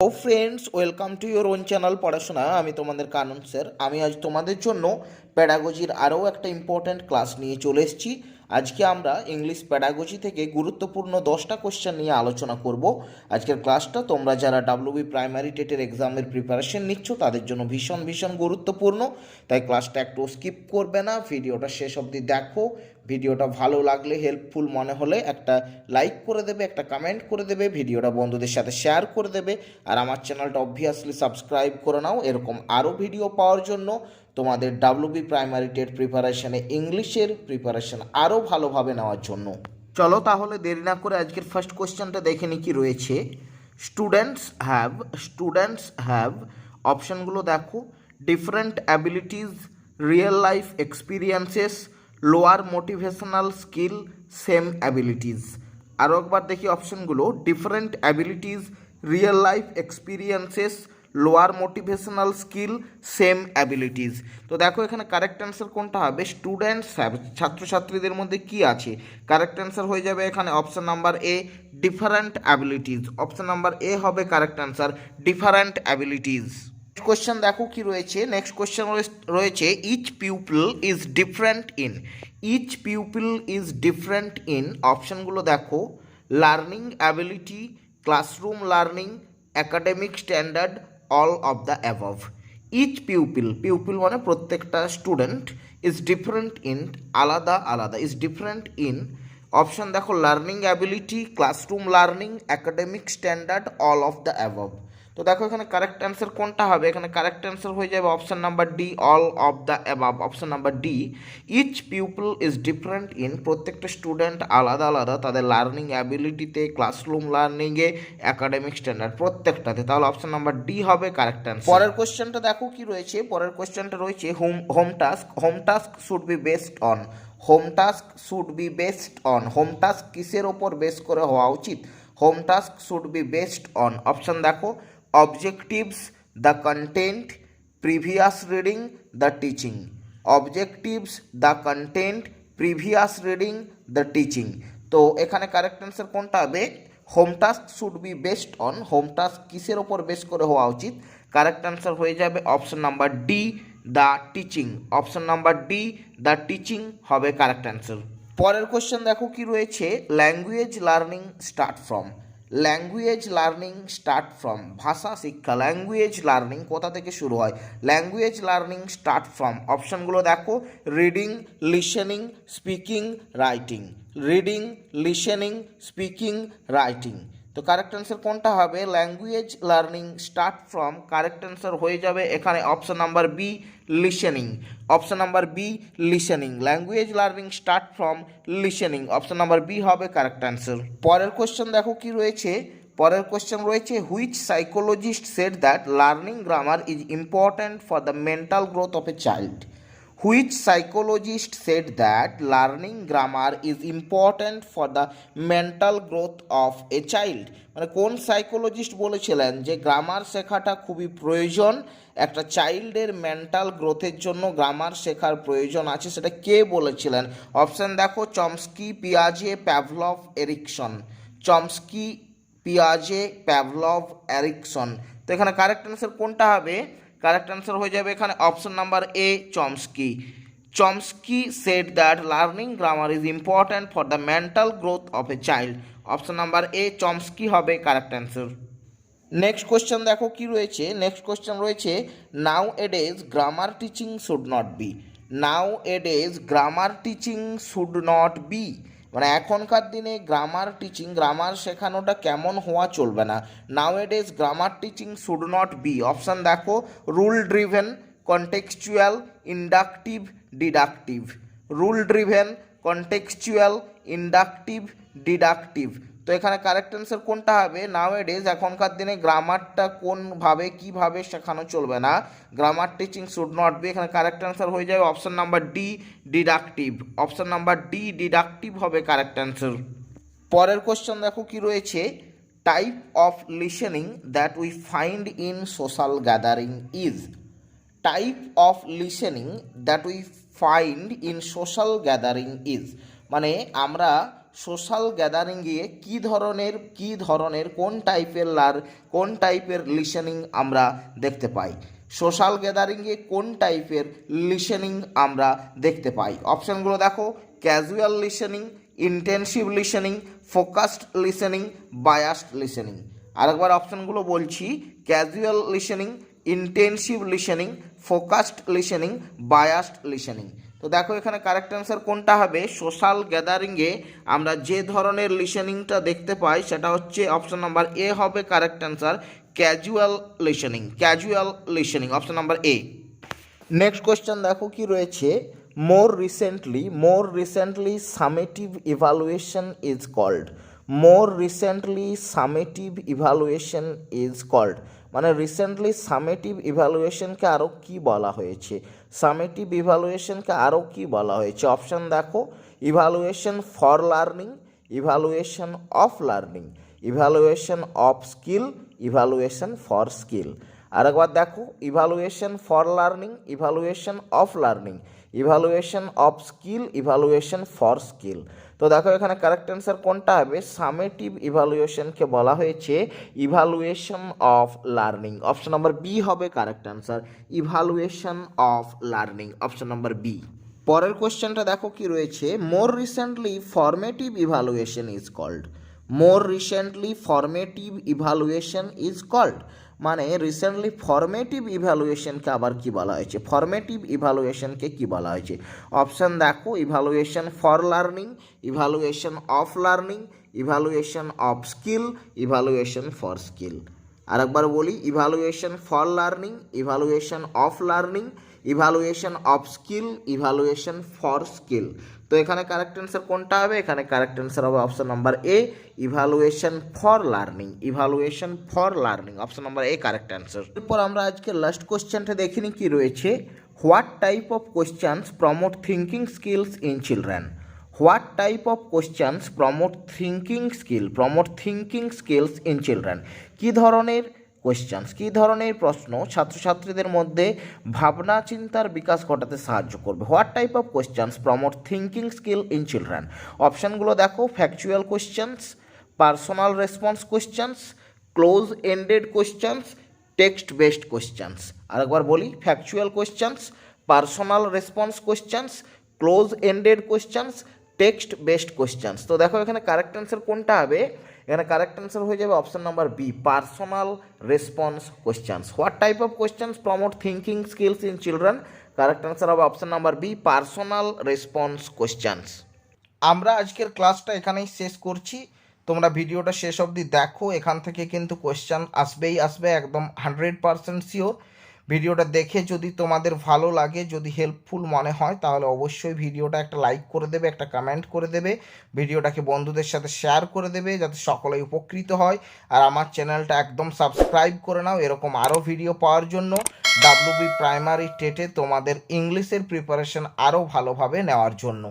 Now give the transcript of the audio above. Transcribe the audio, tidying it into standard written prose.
O friends, welcome to your own channel Porashona. আমি তোমাদের কানন sir. আমি আজ তোমাদের জন্য প্যাডাগজির আরও একটা ইম্পর্ট্যান্ট ক্লাস নিয়ে চলে এসেছি। আজকে আমরা ইংলিশ প্যাডাগজি থেকে গুরুত্বপূর্ণ 10টা কোশ্চেন নিয়ে আলোচনা করব। আজকের ক্লাসটা তোমরা যারা ডাব্লিউবি প্রাইমারি টেটের এক্সামের প্রিপারেশন নিচ্ছ তাদের জন্য ভীষণ ভীষণ গুরুত্বপূর্ণ। তাই ক্লাসটা একটু স্কিপ করবে না, ভিডিওটা শেষ অবধি দেখো। ভিডিওটা ভালো লাগলে, হেল্পফুল মনে হলে একটা লাইক করে দেবে, একটা কমেন্ট করে দেবে, ভিডিওটা বন্ধুদের সাথে শেয়ার করে দেবে। আর আমার চ্যানেলটা অবভিয়াসলি সাবস্ক্রাইব করে নাও এরকম আরও ভিডিও পাওয়ার জন্য। তোমাদের ডাব্লিউবি প্রাইমারি টেট প্রিপারেশনে ইংলিশের প্রিপারেশন আরও ভালোভাবে নেওয়ার জন্য। চলো তাহলে দেরি না করে আজকের ফার্স্ট কোশ্চেনটা দেখে নিই কি রয়েছে। স্টুডেন্টস হ্যাভ অপশানগুলো দেখো। Different abilities, real life experiences, lower motivational skill, same abilities. আরও একবার দেখি অপশানগুলো। Different abilities, real life experiences, lower motivational skill, same abilities. তো দেখো এখানে কারেক্ট অ্যান্সার কোনটা হবে? স্টুডেন্টস হ্যাভ, ছাত্রছাত্রীদের মধ্যে কি আছে? কারেক্ট অ্যান্সার হয়ে যাবে এখানে option number A, different abilities. Option number A হবে correct answer, different abilities. Question দেখো কি রয়েছে। নেক্সট কোশ্চেন রয়েছে each pupil is different in. Each pupil is different in অপশানগুলো দেখো। Learning ability, classroom learning, academic standard, all of the above. Each pupil মানে প্রত্যেকটা student, is different in আলাদা আলাদা, ইজ ডিফারেন্ট ইন অপশান দেখো learning ability, classroom learning, academic standard, all of the above. তো দেখো এখানে কারেক্ট অ্যান্সার কোনটা হবে? এখানে কারেক্ট অ্যান্সার হয়ে যাবে option number D, all of the above. Option number D, each pupil is different in প্রত্যেকটা স্টুডেন্ট আলাদা আলাদা তাদের লার্নিং অ্যাবিলিটিতে, ক্লাসরুম লার্নিংয়ে, অ্যাকাডেমিক স্ট্যান্ডার্ড প্রত্যেকটাতে। তাহলে অপশান নাম্বার ডি হবে কারেক্ট অ্যান্সার। পরের কোশ্চেনটা দেখো কি রয়েছে। পরের কোশ্চেনটা রয়েছে home task should be based on. Home task should be based on, home task কিসের ওপর বেস করে হওয়া উচিত? Home task should be based on option দেখো। Objectives, the content, previous reading, the teaching. Objectives, the content, previous reading, the teaching. তো এখানে correct answer কোনটা হবে? Home task should be based on, home task কিসের ওপর base করে হওয়া উচিত? কারেক্ট অ্যান্সার হয়ে যাবে option number D, the teaching. Option number D, the teaching হবে কারেক্ট অ্যান্সার। পরের কোশ্চেন দেখো কি রয়েছে। Language learning start from. Language learning start from ভাষা শিক্ষা, ল্যাঙ্গুয়েজ লার্নিং কোথা থেকে শুরু হয়? ল্যাঙ্গুয়েজ লার্নিং স্টার্ট ফ্রম অপশানগুলো দেখো। Reading, listening, speaking, writing. Reading, listening, speaking, writing. তো কারেক্ট অ্যান্সার কোনটা হবে? Language learning start from correct answer হয়ে যাবে এখানে option number B, listening. Option number B, listening. Language learning start from listening. Option number B হবে correct answer. পরের question দেখো কি রয়েছে। পরের কোশ্চেন রয়েছে which psychologist said that learning grammar is important for the mental growth of a child. Which psychologist said that learning grammar is important for the mental growth of a child? মানে কোন psychologist বলেছিলেন যে grammar শেখাটা খুবই প্রয়োজন, একটা চাইল্ডের mental গ্রোথের জন্য গ্রামার শেখার প্রয়োজন আছে, সেটা কে বলেছিলেন? অপশান দেখো। Chomsky, পিয়াজে, Pavlov, Ericsson. Chomsky, পিয়াজে, Pavlov, Ericsson. তো এখানে কারেক্ট অ্যান্সার কোনটা হবে? কারেক্ট অ্যান্সার হয়ে যাবে এখানে option number A, Chomsky. Chomsky said that learning grammar is important for the mental growth of a child. Option number A, Chomsky হবে correct answer. Next question দেখো কি রয়েছে। নেক্সট কোশ্চেন রয়েছে nowadays grammar teaching should not be. Nowadays grammar teaching should not be মানে এখনকার দিনে grammar teaching, grammar শেখানোটা কেমন হওয়া চলবে না। Nowadays grammar teaching should not be option দেখো। Rule driven, contextual, inductive, deductive. Rule driven, contextual, inductive, deductive. তো এখানে কারেক্ট অ্যান্সার কোনটা হবে? নাও এডেজ এখনকার দিনে গ্রামারটা কোনভাবে কিভাবে শেখানো চলবে না, grammar teaching should not be. এখানে কারেক্ট অ্যান্সার হয়ে যাবে option number D, deductive. Option number D, deductive হবে কারেক্ট অ্যান্সার। পরের কোশ্চেন দেখো কি রয়েছে। Type of listening that we find in social gathering is. Type of listening that we find in social gathering is মানে আমরা social গ্যাদারিংয়ে কী ধরনের কোন টাইপের লিসেনিং আমরা দেখতে পাই? সোশ্যাল গ্যাদারিংয়ে কোন টাইপের লিসেনিং আমরা দেখতে পাই? অপশানগুলো দেখো, casual listening, intensive listening, focused listening, biased listening. আরেকবার অপশানগুলো বলছি, casual listening, intensive listening, focused listening, biased listening. তো দেখো এখানে কারেক্ট অ্যান্সার কোনটা হবে? সোশ্যাল গ্যাদারিংয়ে আমরা যে ধরনের লিসেনিংটা দেখতে পাই সেটা হচ্ছে অপশান নাম্বার এ হবে correct answer, casual listening, option number A. Next question দেখো কি রয়েছে, more recently summative evaluation is called. মানে রিসেন্টলি সামেটিভ ইভ্যালুয়েশনকে আরও কি বলা হয়েছে? অপশান দেখো, evaluation for learning, evaluation of learning, evaluation of skill, evaluation for skill. আরেকবার দেখো, evaluation for learning, evaluation of learning, evaluation of skill, evaluation for skill. তো দেখো এখানে কারেক্ট অ্যান্সার কোনটা হবে? সামেটিভ ইভ্যালুয়েশনকে বলা হয়েছে evaluation of learning, option number B হবে correct answer, evaluation of learning, option number B. পরের কোশ্চেনটা দেখো কি রয়েছে, more recently formative evaluation is called. মানে রিসেন্টলি ফর্মেটিভ ইভ্যালুয়েশনকে আবার কি বলা হয়েছে? অপশান দেখো, evaluation for learning, evaluation of learning, evaluation of skill, evaluation for skill. আরেকবার বলি, evaluation for learning, evaluation of learning, evaluation of skill, evaluation for skill. তো এখানে কারেক্ট অ্যান্সার কোনটা হবে? এখানে কারেক্ট অ্যান্সার হবে option number A, evaluation for learning, option number A correct answer. এরপর আমরা আজকে লাস্ট কোশ্চেনটা দেখিনি কি রয়েছে, what type of questions promote thinking skills in children? কী ধরনের প্রশ্ন ছাত্রছাত্রীদের মধ্যে ভাবনা চিন্তার বিকাশ ঘটাতে সাহায্য করবে? What type of questions promote thinking skill in children? অপশানগুলো দেখো, factual questions, personal response questions, close ended questions, text based questions. আরেকবার বলি, factual questions, personal response questions, close ended questions, text based questions. তো দেখো এখানে correct answer কোনটা হবে? এখানে কারেক্ট অ্যান্সার হয়ে যাবে option number B, personal response questions. What type of questions promote thinking skills in children? Correct answer হবে option number B, personal response questions. আমরা আজকের ক্লাসটা এখানেই শেষ করছি। তোমরা ভিডিওটা শেষ অবধি দেখো, এখান থেকে কিন্তু কোয়েশ্চেন আসবে একদম 100% শিওর। ভিডিওটা দেখে যদি তোমাদের ভালো লাগে, যদি হেল্পফুল মনে হয়, তাহলে অবশ্যই ভিডিওটা একটা লাইক করে দেবে, একটা কমেন্ট করে দেবে, ভিডিওটাকে বন্ধুদের সাথে শেয়ার করে দেবে যাতে সকলেই উপকৃত হয়। আর আমার চ্যানেলটা একদম সাবস্ক্রাইব করে নাও এরকম আরও ভিডিও পাওয়ার জন্য, WB প্রাইমারি টেটে তোমাদের ইংলিশের প্রিপারেশন আরও ভালোভাবে নেওয়ার জন্য।